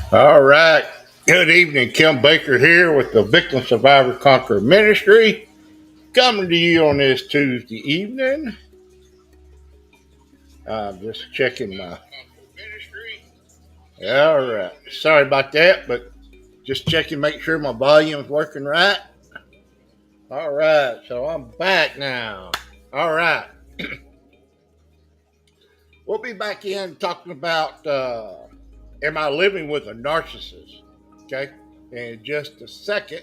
All right. Good evening. Kim Baker here with the Victim Survivor Conqueror Ministry. Coming to you on this Tuesday evening. Just checking my. All right. Sorry about that, but just checking, make sure my volume's working right. All right. So I'm back now. All right. We'll be back in talking about am I living with a narcissist? Okay. In just a second.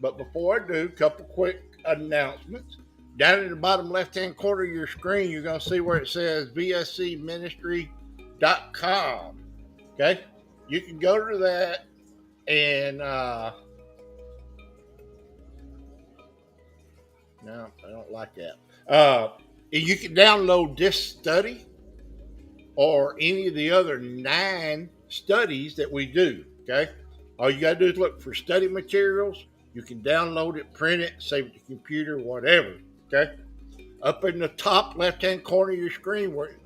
But before I do, a couple quick announcements. Down in the bottom left hand corner of your screen, you're going to see where it says vscministry.com. Okay. You can go to that and, no, I don't like that. You can download this study or any of the other 9 studies that we do. Okay. All you got to do is look for study materials. You can download it, print it, save it to your computer, whatever. Okay. Up in the top left hand corner of your screen where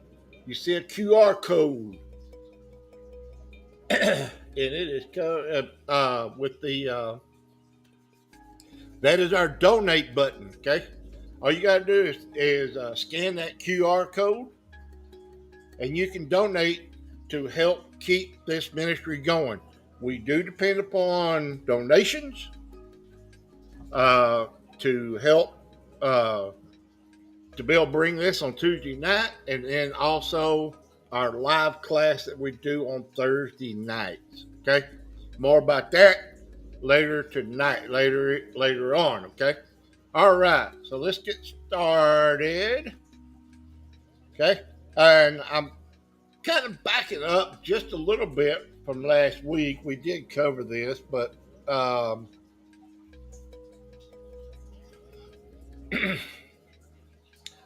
you see a QR code. And it is with the that is our donate button. Okay. All you got to do is scan that QR code and you can donate to help keep this ministry going. We do depend upon donations to help to be able to bring this on Tuesday night, and then also our live class that we do on Thursday nights. Okay, more about that later tonight, later on. Okay, all right. So let's get started. Okay, and I'm kind of backing up just a little bit from last week. We did cover this, but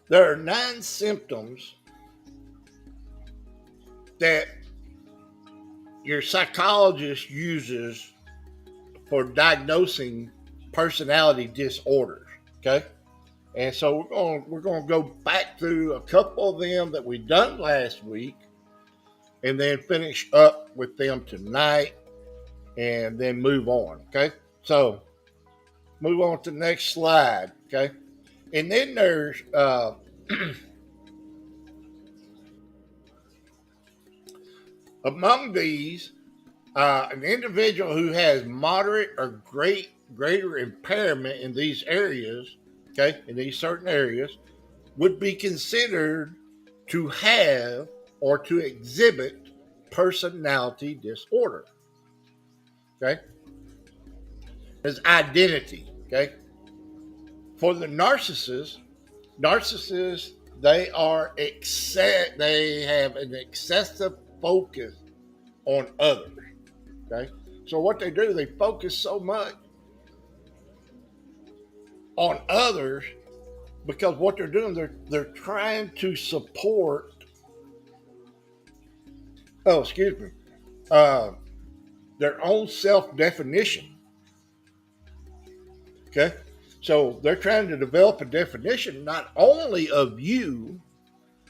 there are 9 symptoms that your psychologist uses for diagnosing personality disorders. Okay, and so we're going to go back through a couple of them that we done last week, and then finish up with them tonight, and then move on. Okay, so move on to the next slide. Okay, and then there's among these, an individual who has moderate or greater impairment in these areas, okay, in these certain areas, would be considered to have or to exhibit personality disorder. Okay, as identity. Okay, for the narcissists they have an excessive focus on others. Okay, so what they do, they focus so much on others because what they're doing, they're trying to support. Oh, excuse me. Uh, their own self definition. Okay, so they're trying to develop a definition not only of you,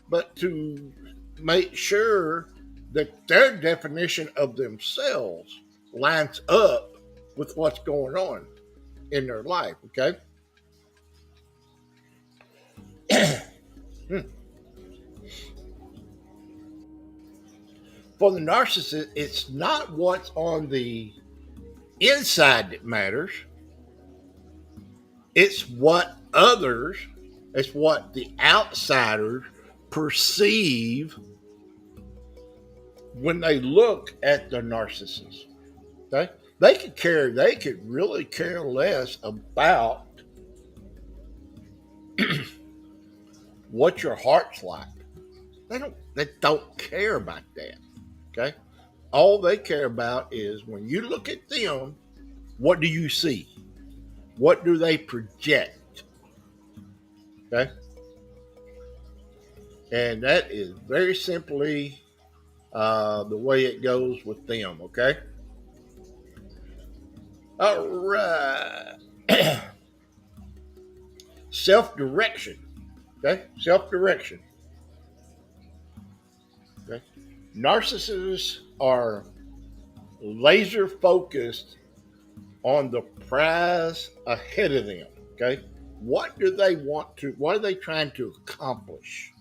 but to make sure that their definition of themselves lines up with what's going on in their life. Okay. For the narcissist, it's not what's on the inside that matters. It's it's what the outsiders perceive when they look at the narcissist. Okay? They could really care less about what your heart's like. They don't care about that. Okay? All they care about is when you look at them, what do you see? What do they project? Okay? And that is very simply the way it goes with them. Okay? All right. Self direction. Okay? Self direction. Okay? Narcissists are laser focused on the prize ahead of them. Okay. What are they trying to accomplish?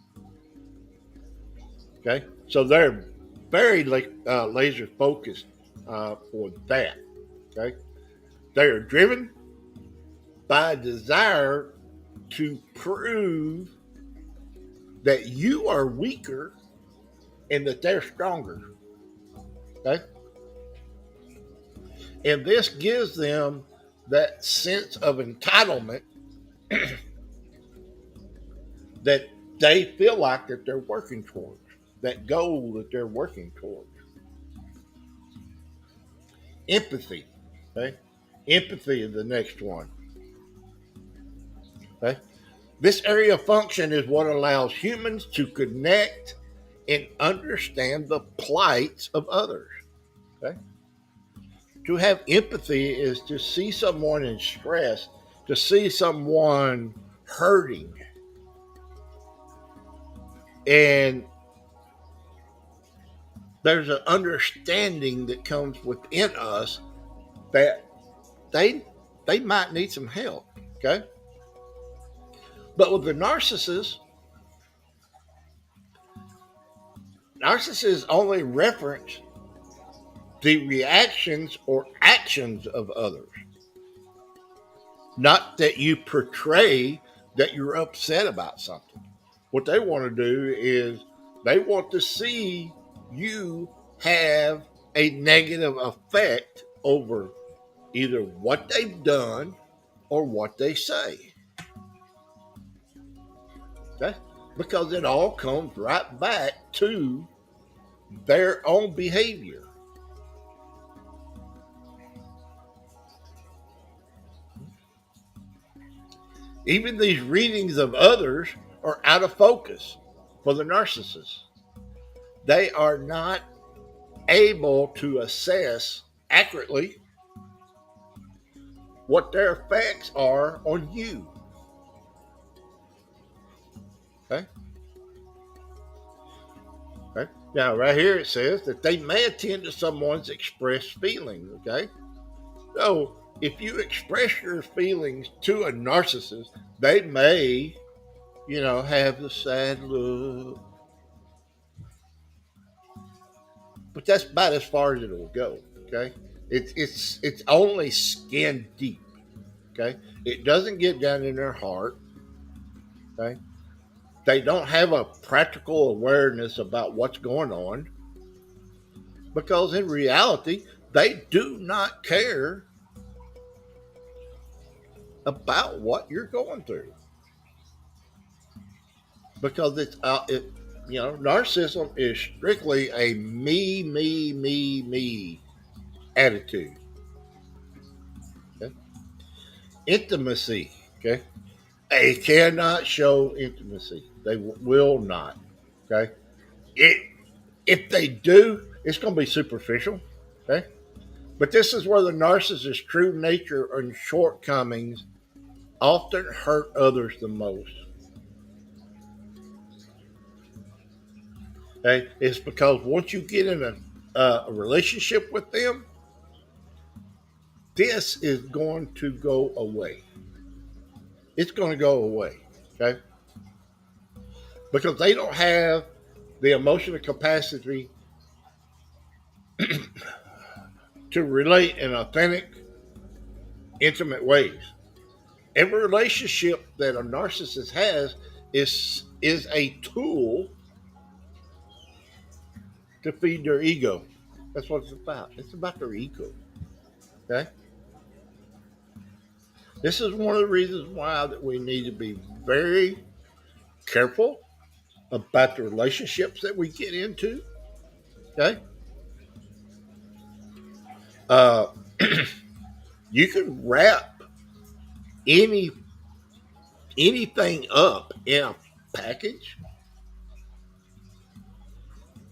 Okay. So they're very laser focused for that. Okay. They are driven by a desire to prove that you are weaker and that they're stronger. Okay. And this gives them that sense of entitlement that they feel like that they're working towards, that goal that they're working towards. Empathy. Okay. Empathy is the next one. Okay. This area of function is what allows humans to connect and understand the plights of others. Okay. To have empathy is to see someone in stress, to see someone hurting, and there's an understanding that comes within us that they they might need some help. Okay. But with the narcissists only reference the reactions or actions of others, not that you portray that you're upset about something. What they want to do is they want to see you have a negative effect over either what they've done or what they say. Okay? Because it all comes right back to their own behavior. Even these readings of others are out of focus for the narcissist. They are not able to assess accurately what their effects are on you. Okay? Okay? Now, right here it says that they may attend to someone's expressed feelings. Okay? So, if you express your feelings to a narcissist, they may, have the sad look. But that's about as far as it will go. Okay? It's only skin deep. Okay? It doesn't get down in their heart. Okay? They don't have a practical awareness about what's going on because in reality, they do not care about what you're going through because narcissism is strictly a me attitude. Okay? Intimacy. Okay. They cannot show intimacy. They will not. Okay. It If they do, it's going to be superficial. Okay. But this is where the narcissist's true nature and shortcomings often hurt others the most. Okay. It's because once you get in a relationship with them, this is going to go away. It's going to go away. Okay. Because they don't have the emotional capacity to relate in authentic, intimate ways. Every relationship that a narcissist has is a tool to feed their ego. That's what it's about. It's about their ego. Okay? This is one of the reasons why that we need to be very careful about the relationships that we get into. Okay? Uh, you can wrap any anything up in a package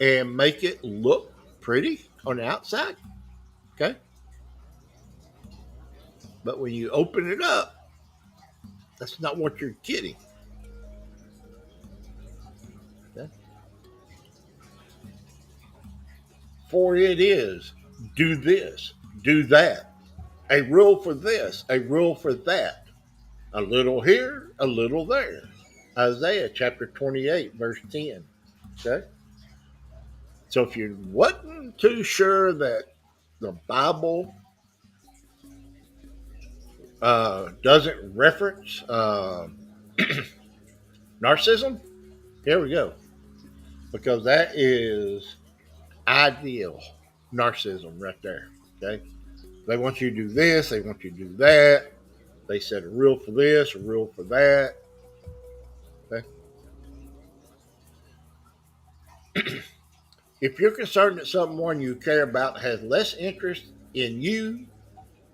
and make it look pretty on the outside. Okay? But when you open it up, that's not what you're getting. Okay? For it is do this, do that, a rule for this, a rule for that, a little here, a little there. Isaiah chapter 28, verse 10. Okay? So if you wasn't too sure that the Bible doesn't reference narcissism, here we go. Because that is ideal narcissism right there. Okay? They want you to do this, they want you to do that. They set a rule for this, a rule for that. Okay? If you're concerned that someone you care about has less interest in you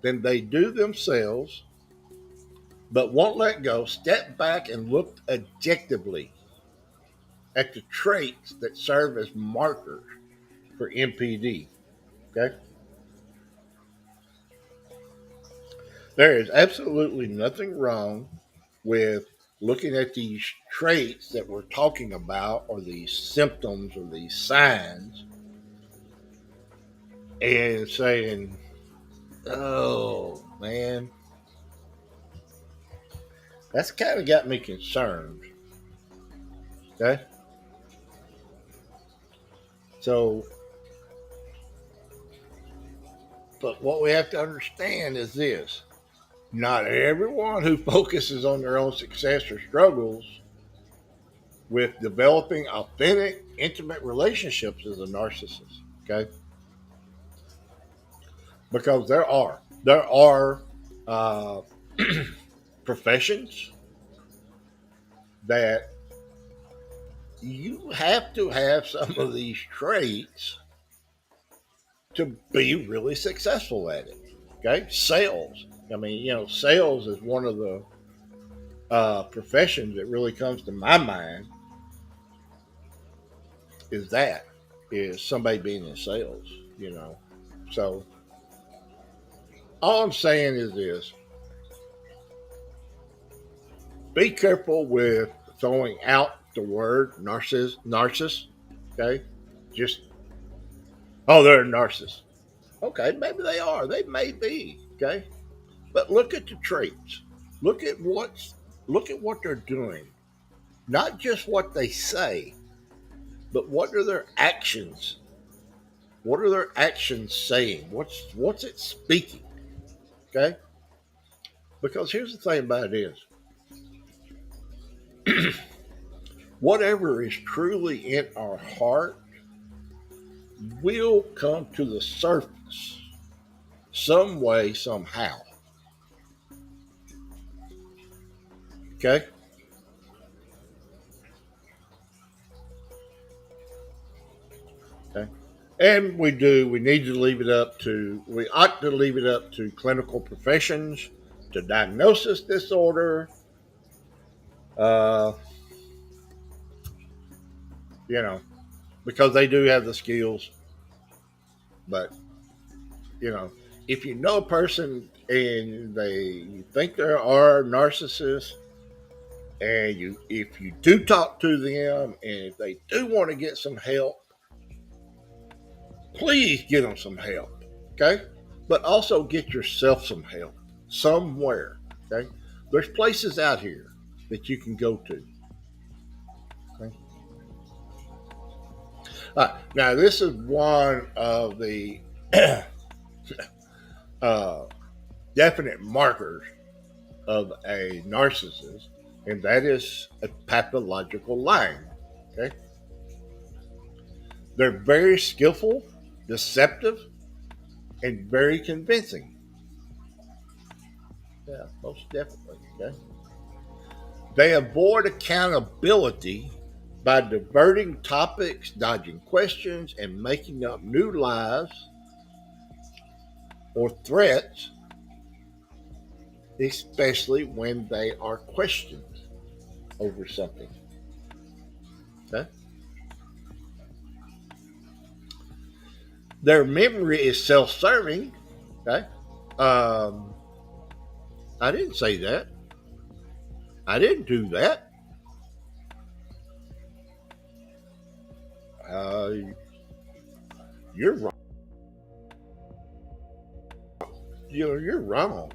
than they do themselves, but won't let go, step back and look objectively at the traits that serve as markers for MPD. Okay? There is absolutely nothing wrong with looking at these traits that we're talking about, or these symptoms, or these signs, and saying, oh man, that's kind of got me concerned. Okay? So, but what we have to understand is this: not everyone who focuses on their own success or struggles with developing authentic, intimate relationships is a narcissist. Okay? Because there are uh, professions that you have to have some of these traits to be really successful at it. Okay, sales. I mean, sales is one of the professions that really comes to my mind. Is that is somebody being in sales? So all I'm saying is this: be careful with throwing out the word narcissist. Okay, just they're a narcissist. Okay, maybe they are. They may be. Okay, but look at the traits. Look at what they're doing. Not just what they say, but what are their actions? What are their actions saying? What's it speaking? Okay, because here's the thing about it is, whatever is truly in our heart will come to the surface some way, somehow. Okay? Okay. And we ought to leave it up to clinical professions to diagnose this disorder. Uh, you know, because they do have the skills. But, you know, if you know a person and you think there are narcissists, and if you do talk to them, and if they do want to get some help, please get them some help. Okay? But also get yourself some help somewhere. Okay? There's places out here that you can go to. Okay? Now, this is one of the uh, definite markers of a narcissist, and that is a pathological lying. Okay? They're very skillful, deceptive, and very convincing. Yeah, most definitely. Okay? They avoid accountability by diverting topics, dodging questions, and making up new lies or threats, especially when they are questioned over something. Okay? Their memory is self-serving. Okay? Um, I didn't say that. I didn't do that. Uh, you're wrong. you're wrong.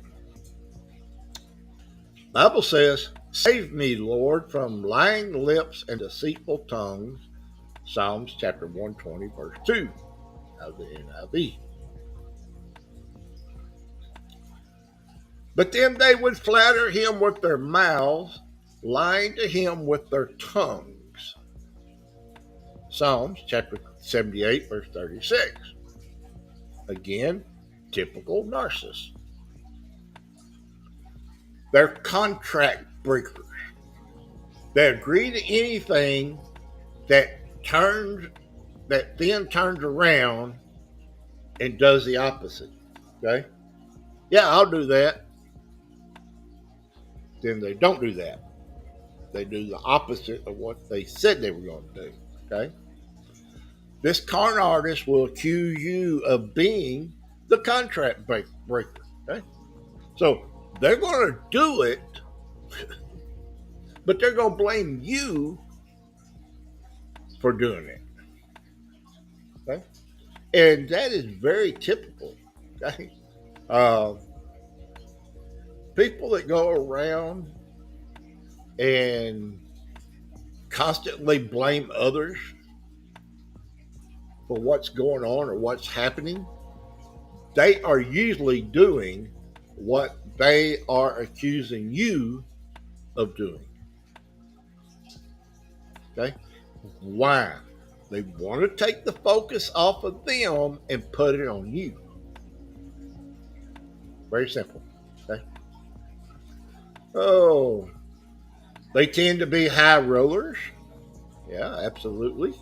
Bible says, "Save me, Lord, from lying lips and deceitful tongues." Psalms chapter 120, verse 2 of the NIV. But then they would flatter him with their mouths, lying to him with their tongues. Psalms chapter 78, verse 36. Again, typical narcissists. They're contract breakers. They agree to anything that then turns around and does the opposite. Okay? Yeah, I'll do that. Then they don't do that. They do the opposite of what they said they were going to do. Okay? This con artist will accuse you of being the contract breaker. Okay? So they're going to do it, but they're going to blame you for doing it. Okay? And that is very typical. Okay? People that go around and constantly blame others for what's going on or what's happening, they are usually doing what they are accusing you of doing. Okay? Why? They want to take the focus off of them and put it on you. Very simple. Okay? Oh, they tend to be high rollers. Yeah, absolutely.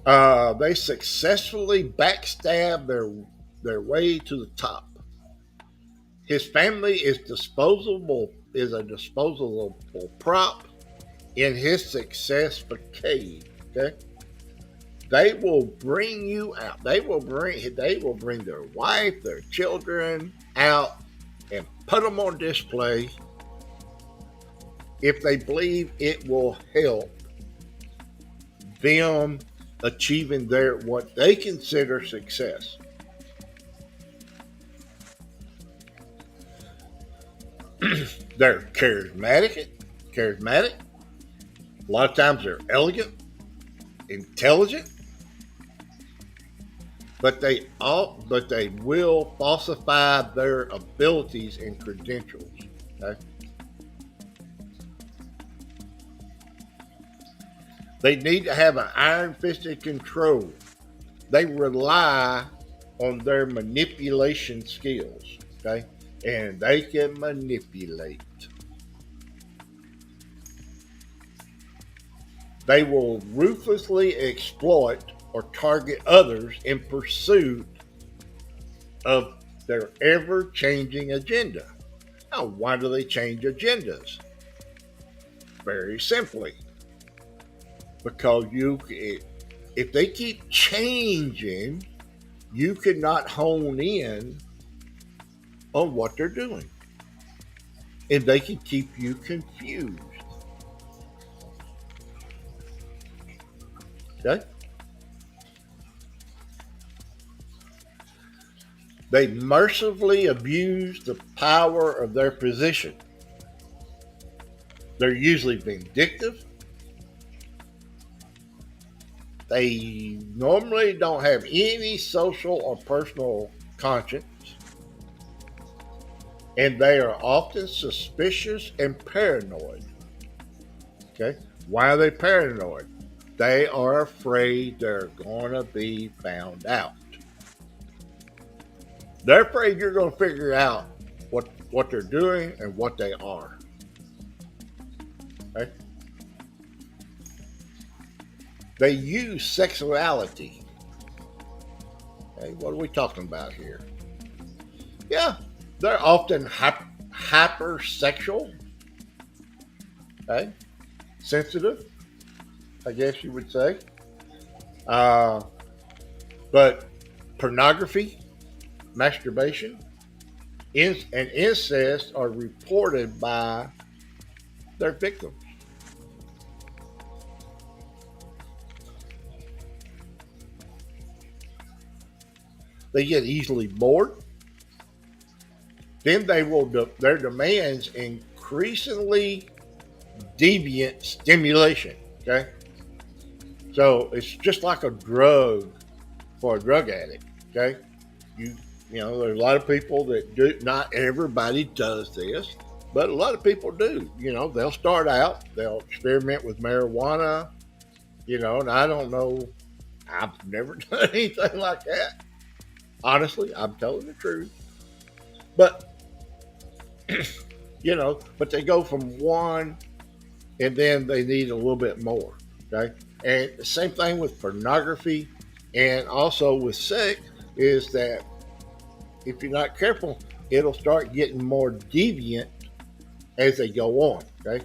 They successfully backstab their way to the top. His family is a disposable prop in his success facade. Okay, they will bring you out. They will bring their wife, their children out, and put them on display if they believe it will help them achieving what they consider success. They're charismatic. A lot of times they're elegant, intelligent, but they will falsify their abilities and credentials. Okay? They need to have an iron-fisted control. They rely on their manipulation skills. Okay? And they can manipulate. They will ruthlessly exploit or target others in pursuit of their ever-changing agenda. Now, why do they change agendas? Very simply, because if they keep changing, you cannot hone in on what they're doing, and they can keep you confused. Okay? They mercifully abuse the power of their position. They're usually vindictive. They normally don't have any social or personal conscience. And they are often suspicious and paranoid. Okay? Why are they paranoid? They are afraid they're going to be found out. They're afraid you're going to figure out what they're doing and what they are. Okay? They use sexuality. Okay, what are we talking about here? Yeah, they're often hypersexual. Okay? Sensitive, I guess you would say. But pornography, masturbation, and incest are reported by their victims. They get easily bored. then their demands increasingly deviant stimulation. Okay, so it's just like a drug for a drug addict. Okay, you you know, there's a lot of people that do. Not everybody does this, but a lot of people do. You know, they'll start out, they'll experiment with marijuana. You know, and I don't know. I've never done anything like that. Honestly, I'm telling the truth. But you know, but they go from one and then they need a little bit more. Okay. And the same thing with pornography and also with sex is that if you're not careful, it'll start getting more deviant as they go on. Okay.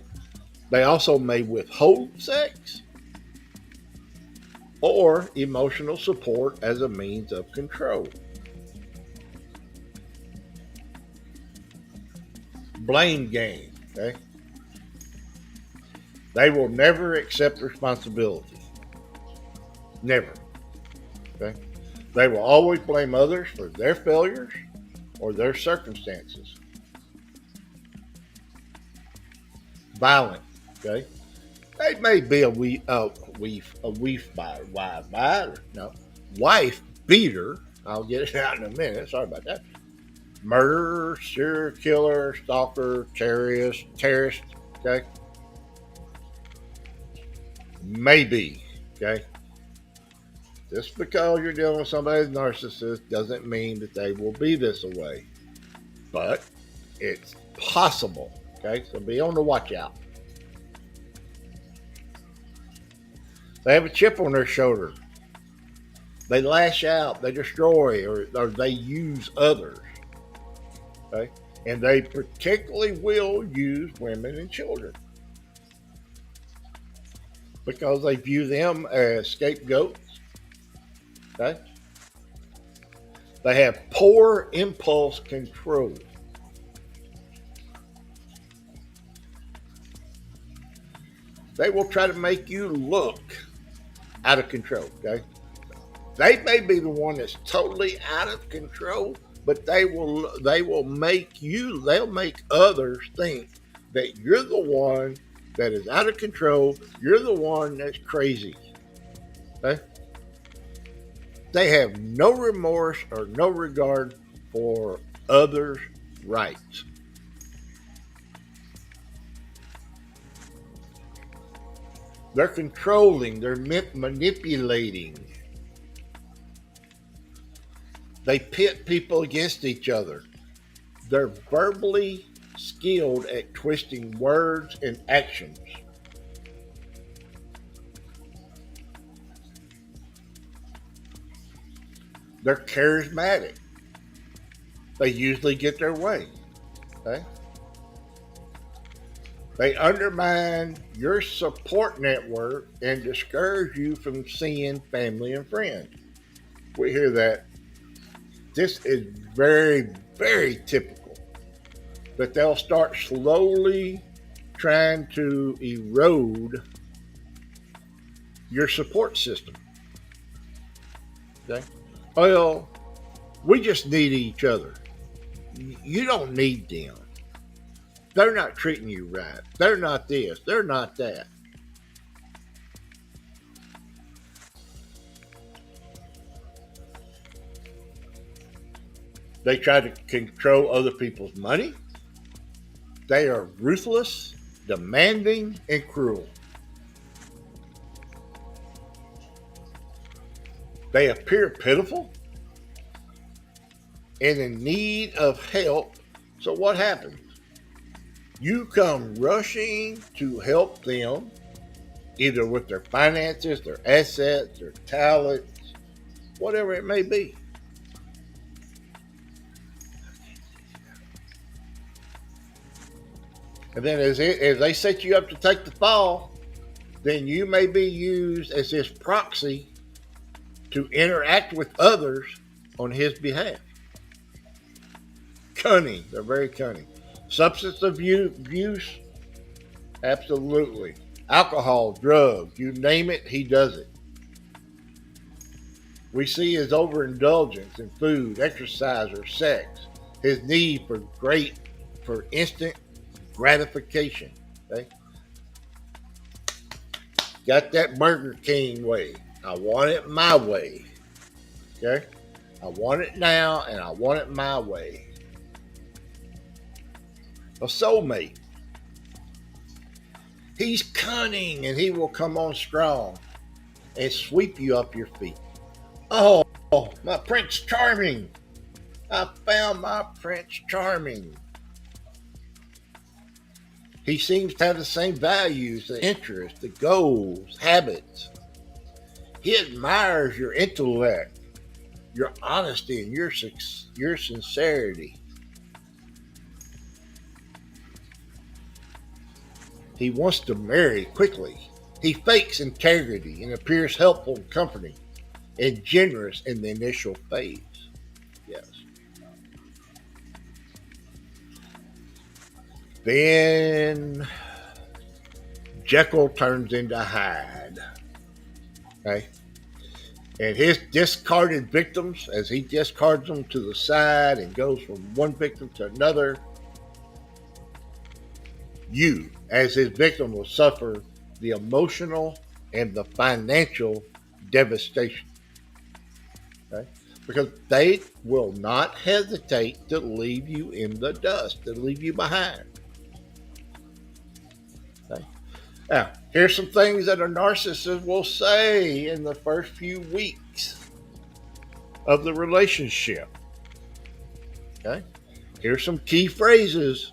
They also may withhold sex or emotional support as a means of control. Blame game. Okay. They will never accept responsibility. Never. Okay. They will always blame others for their failures or their circumstances. Violent. Okay. They may be wife beater. I'll get it out in a minute. Sorry about that. Murderer, serial killer, stalker, terrorist. Okay. Maybe. Okay. Just because you're dealing with somebody who's narcissist doesn't mean that they will be this way. But it's possible. Okay. So be on the watch out. They have a chip on their shoulder. They lash out, they destroy, or they use others. Okay? And they particularly will use women and children because they view them as scapegoats. Okay? They have poor impulse control. They will try to make you look out of control. Okay? They may be the one that's totally out of control, but they'll make others think that you're the one that is out of control. You're the one that's crazy. Okay? They have no remorse or no regard for others' rights. They're controlling, they're manipulating. They pit people against each other. They're verbally skilled at twisting words and actions. They're charismatic. They usually get their way. Okay? They undermine your support network and discourage you from seeing family and friends. We hear that. This is very, very typical. That they'll start slowly trying to erode your support system. Okay? Well, we just need each other. You don't need them. They're not treating you right. They're not this. They're not that. They try to control other people's money. They are ruthless, demanding, and cruel. They appear pitiful and in need of help. So what happens? You come rushing to help them, either with their finances, their assets, their talents, whatever it may be. And then as they set you up to take the fall, then you may be used as his proxy to interact with others on his behalf. Cunning. They're very cunning. Substance abuse, absolutely. Alcohol, drugs, you name it, he does it. We see his overindulgence in food, exercise, or sex. his need for instant gratification. Okay? Got that Burger King way. I want it my way. Okay? I want it now and I want it my way. A soulmate. He's cunning and he will come on strong and sweep you off your feet. Oh, my Prince Charming. I found my Prince Charming. He seems to have the same values, the interests, the goals, habits. He admires your intellect, your honesty, and your sincerity. He wants to marry quickly. He fakes integrity and appears helpful and comforting and generous in the initial phase. Yes. Then Jekyll turns into Hyde. Okay. And his discarded victims, as he discards them to the side and goes from one victim to another, you, as his victim, will suffer the emotional and the financial devastation. Okay? Because they will not hesitate to leave you in the dust, to leave you behind. Okay? Now, here's some things that a narcissist will say in the first few weeks of the relationship. Okay? Here's some key phrases.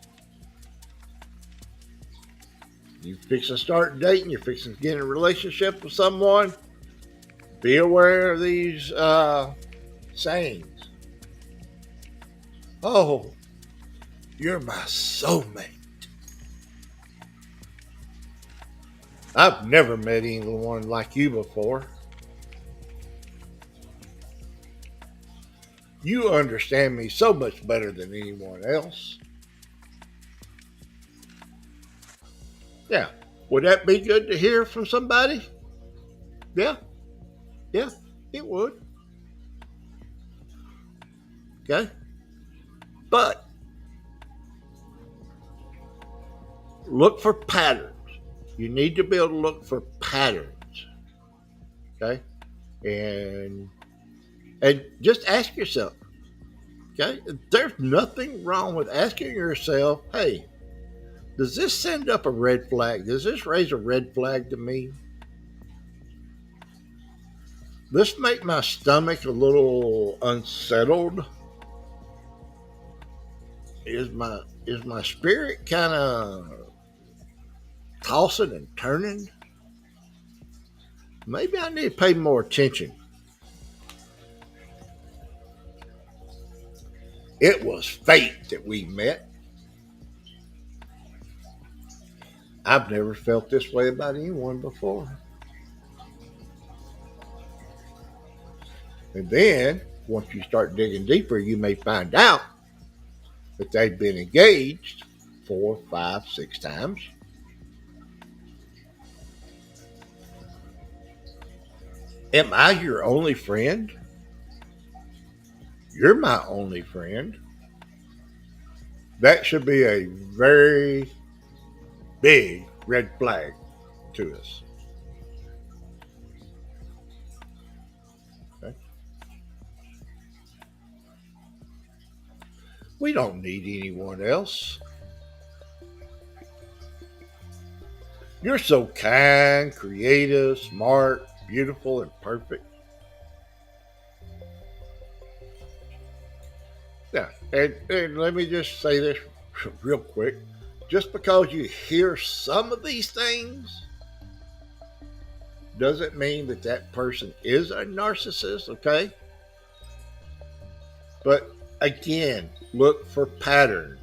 You fix to start dating, you're fixing to get in a relationship with someone, be aware of these sayings. Oh, you're my soulmate. I've never met anyone like you before. You understand me so much better than anyone else. Yeah. Would that be good to hear from somebody? Yeah. Yeah, it would. Okay. But look for patterns. You need to be able to look for patterns. Okay. And just ask yourself, okay, there's nothing wrong with asking yourself, hey, does this send up a red flag? Does this raise a red flag to me? This make my stomach a little unsettled. Is my spirit kind of tossing and turning? Maybe I need to pay more attention. It was fate that we met. I've never felt this way about anyone before. And then, once you start digging deeper, you may find out that they've been engaged 4, 5, 6 times. Am I your only friend? You're my only friend. That should be a very big red flag to us. Okay? We don't need anyone else. You're so kind, creative, smart, beautiful, and perfect. Yeah, and let me just say this real quick. Just because you hear some of these things doesn't mean that that person is a narcissist, okay? But again, look for patterns.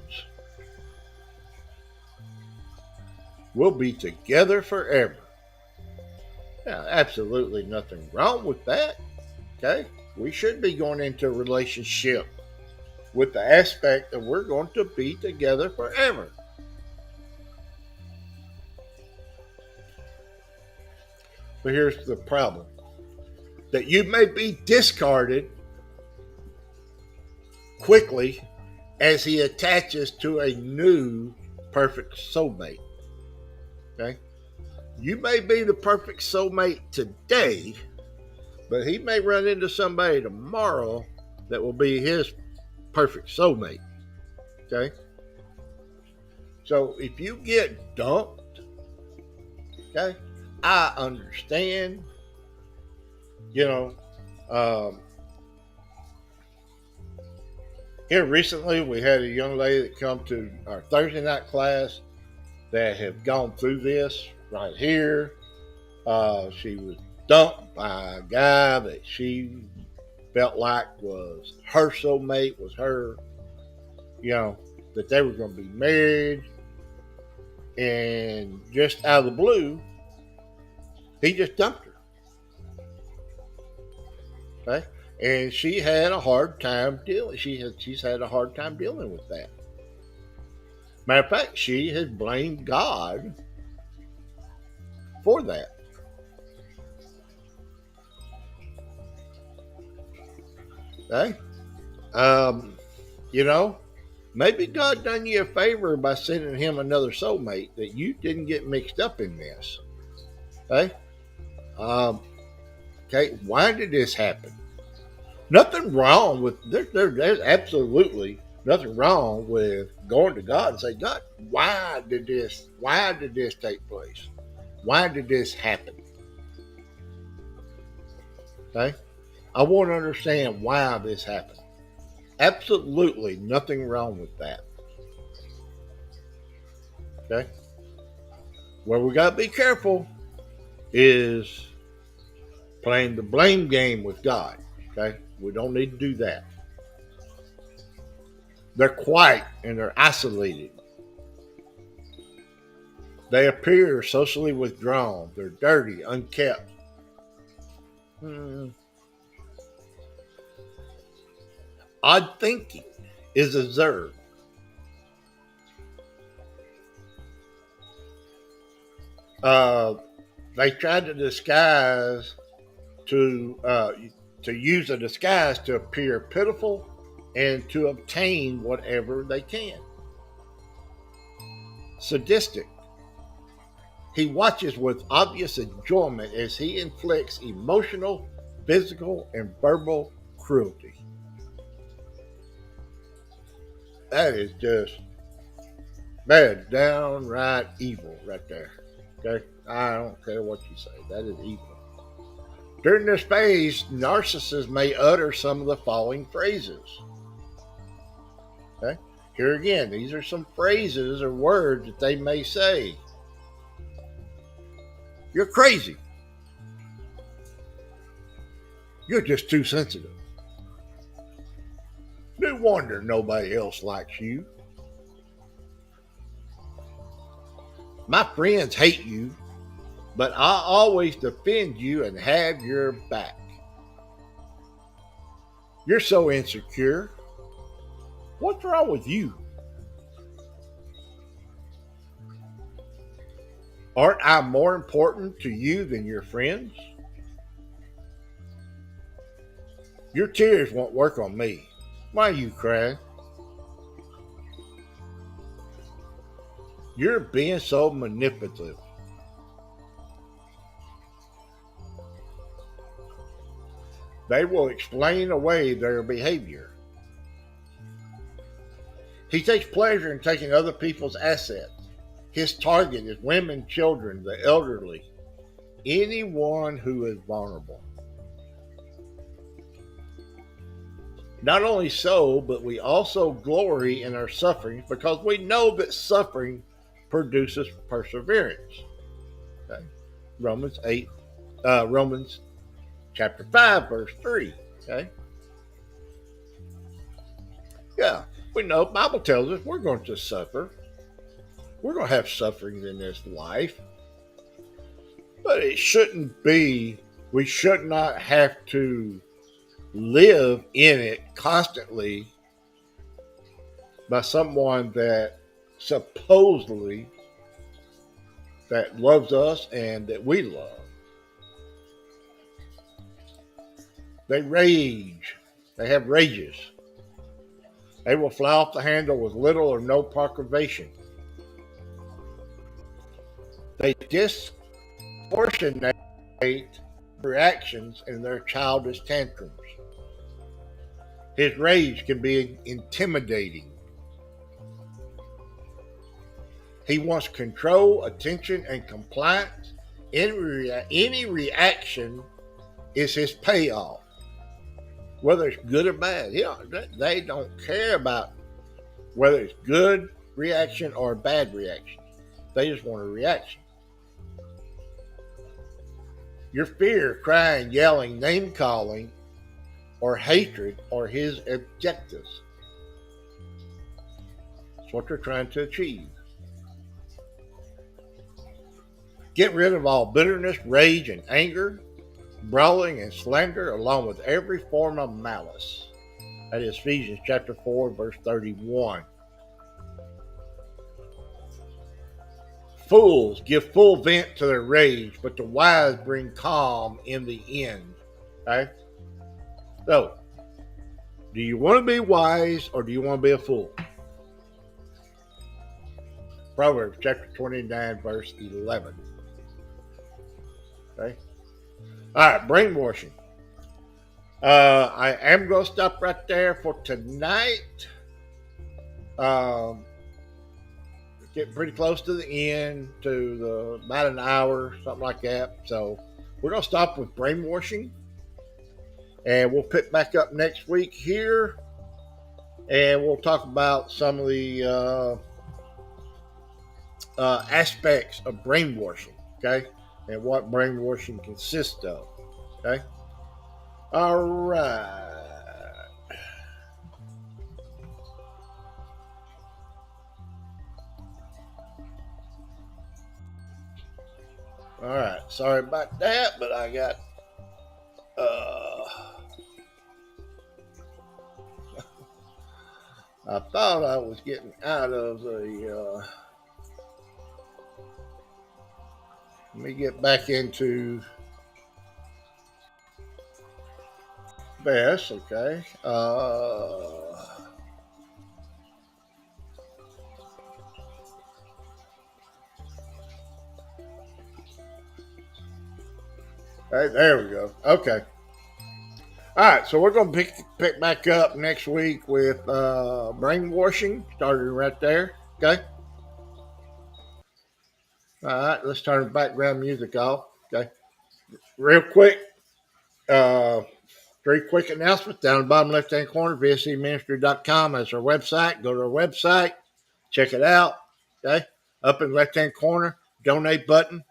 We'll be together forever. Yeah, absolutely nothing wrong with that, okay? We should be going into a relationship with the aspect that we're going to be together forever. But here's the problem, that you may be discarded quickly as he attaches to a new perfect soulmate. Okay? You may be the perfect soulmate today, but he may run into somebody tomorrow that will be his perfect soulmate. Okay? So if you get dumped, okay, I understand. You know, um, here recently we had a young lady that come to our Thursday night class that have gone through this right here. She was dumped by a guy that she felt like was her soulmate, was her, you know, that they were going to be married. And just out of the blue, he just dumped her. Okay? And she had a hard time dealing. She's had a hard time dealing with that. Matter of fact, she has blamed God for that. Okay? Um, you know, maybe God done you a favor by sending him another soulmate that you didn't get mixed up in this. Okay? Um, okay, why did this happen? Nothing wrong with there's absolutely nothing wrong with going to God and say, God, why did this take place? Why did this happen? Okay? I want to understand why this happened. Absolutely nothing wrong with that. Okay? Where we gotta be careful is playing the blame game with God. Okay? We don't need to do that. They're quiet and they're isolated. They appear socially withdrawn. They're dirty, unkept. Hmm. Odd thinking is observed. Uh, they tried to disguise to use a disguise to appear pitiful and to obtain whatever they can. Sadistic. He watches with obvious enjoyment as he inflicts emotional, physical, and verbal cruelty. That is just, that is downright evil right there. Okay? I don't care what you say. That is evil. During this phase, narcissists may utter some of the following phrases. Okay? Here again, these are some phrases or words that they may say. You're crazy. You're just too sensitive. No wonder nobody else likes you. My friends hate you, but I always defend you and have your back. You're so insecure. What's wrong with you? Aren't I more important to you than your friends? Your tears won't work on me. Why are you crying? You're being so manipulative. They will explain away their behavior. He takes pleasure in taking other people's assets. His target is women, children, the elderly, anyone who is vulnerable. Not only so, but we also glory in our suffering because we know that suffering produces perseverance. Okay? Romans 8, Romans chapter 5, verse 3. Okay? Yeah, we know the Bible tells us we're going to suffer. We're going to have sufferings in this life. But it shouldn't be, we should not have to live in it constantly by someone that supposedly that loves us and that we love. They rage. They have rages. They will fly off the handle with little or no perturbation. They disproportionate reactions in their childish tantrums. His rage can be intimidating. He wants control, attention, and compliance. Any reaction is his payoff, whether it's good or bad. They don't care about whether it's good reaction or bad reaction. They just want a reaction. Your fear, crying, yelling, name calling, or hatred are his objectives. That's what they're trying to achieve. Get rid of all bitterness, rage, and anger, brawling and slander, along with every form of malice. That is Ephesians chapter 4, verse 31. Fools give full vent to their rage, but the wise bring calm in the end. Okay? So, do you want to be wise or do you want to be a fool? Proverbs chapter 29, verse 11. Okay? All right, brainwashing. I am going to stop right there for tonight. Getting pretty close to the end, to about an hour, something like that. So we're going to stop with brainwashing. And we'll pick back up next week here. And we'll talk about some of the aspects of brainwashing, okay? And what brainwashing consists of, okay? All right. All right. Sorry about that, but I got I thought I was getting out of the let me get back into this, okay? Right, there we go. Okay. All right, so we're going to pick back up next week with brainwashing, starting right there. Okay. All right, let's turn the background music off. Okay. Real quick, 3 quick announcements down the bottom left-hand corner. VSCministry.com is our website. Go to our website, check it out. Okay. Up in the left-hand corner, donate button.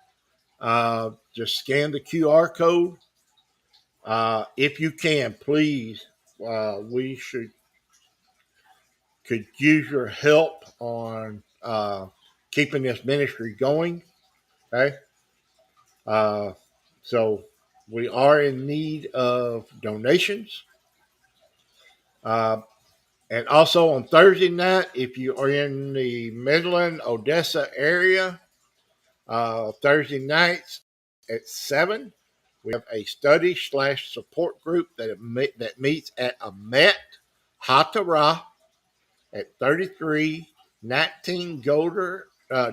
Just scan the QR code. If you can, please, we could use your help on keeping this ministry going. Okay. So we are in need of donations. And also on Thursday night, if you are in the Midland, Odessa area, Thursday nights at 7, we have a study/support group that meets at Amet Hatara at 3319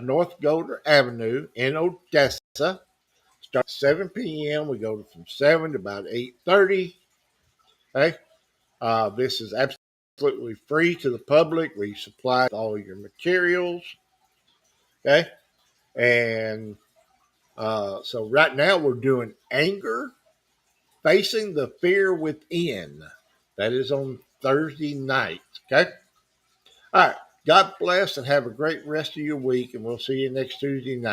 North Golder Avenue in Odessa. Start at 7 p.m. We go from 7 to about 8:30. Okay. This is absolutely free to the public. We supply all your materials. Okay. And so right now we're doing anger, facing the fear within. That is on Thursday night. Okay. All right. God bless and have a great rest of your week. And we'll see you next Tuesday night.